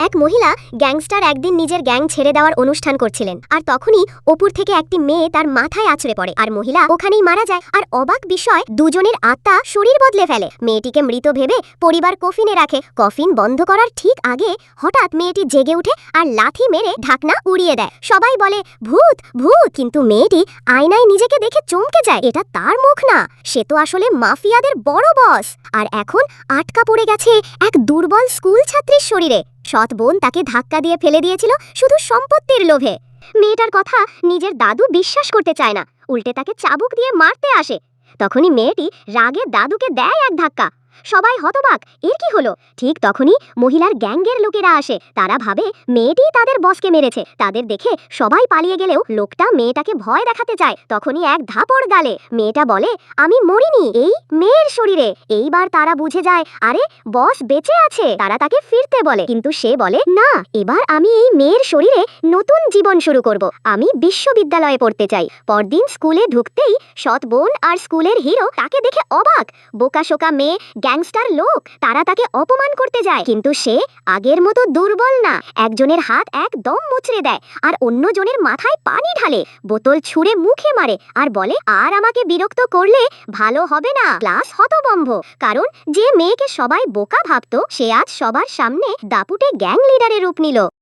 এক মহিলা গ্যাংস্টার একদিন নিজের গ্যাং ছেড়ে দেওয়ার অনুষ্ঠান করছিলেন, আর তখনই ওপর থেকে একটি মেয়ে তার মাথায় আছড়ে পড়ে, আর মহিলা ওখানেই মারা যায়। আর অবাক বিষয়, দুজনের আত্মা শরীর বদলে ফেলে। মেয়েটিকে মৃত ভেবে পরিবার কফিনে রাখে। কফিন বন্ধ করার ঠিক আগে হঠাৎ মেয়েটি জেগে উঠে আর লাথি মেরে ঢাকনা উড়িয়ে দেয়। সবাই বলে ভূত ভূত, কিন্তু মেয়েটি আয়নায় নিজেকে দেখে চমকে যায়। এটা তার মুখ না, সে তো আসলে মাফিয়াদের বড় বস। আর এখন আটকা পড়ে গেছে এক দুর্বল স্কুল ছাত্রীর শরীরে। সৎ বোন তাকে ধাক্কা দিয়ে ফেলে দিয়েছিল শুধু সম্পত্তির লোভে। মেয়েটার কথা নিজের দাদু বিশ্বাস করতে চায় না, উল্টে তাকে চাবুক দিয়ে মারতে আসে। তখনই মেয়েটি রাগে দাদুকে দেয় এক ধাক্কা। সবাই হতবাক, এর কি হলো? ঠিক তখনই মহিলার গ্যাংয়ের লোকেরা আসে। তারা ভাবে মেয়েটি তাদের বসকে মেরেছে। তাদের দেখে সবাই পালিয়ে গেলেও লোকটা মেয়েটাকে ভয় দেখাতে চায়। তখনই এক ধাপড় গালে। মেয়েটা বলে, আমি মরিনি, এই মেয়ের শরীরে। এইবার তারা বুঝে যায়, আরে বস বেঁচে আছে। তারা তাকে ফিরতে বলে, কিন্তু সে বলে, না, এবার আমি এই মেয়ের শরীরে নতুন জীবন শুরু করব। আমি বিশ্ববিদ্যালয়ে পড়তে চাই। পরদিন স্কুলে ঢুকতেই সৎ বোন আর স্কুলের হিরো তাকে দেখে অবাক। বোকাশোকা মেয়ে, গ্যাংস্টার লোক, তারা তাকে অপমান করতে যায়। কিন্তু সে আগের মতো দুর্বল না। একজনের হাত একদম মুচড়ে দেয় আর অন্যজনের মাথায় পানি ঢালে, বোতল ছুঁড়ে মুখে মারে আর বলে, আর আমাকে বিরক্ত করলে ভালো হবে না। ক্লাস হতভম্ব, কারণ যে মেয়েকে সবাই বোকা ভাবতো সে আজ সবার সামনে দাপুটে গ্যাং লিডারের রূপ নিল।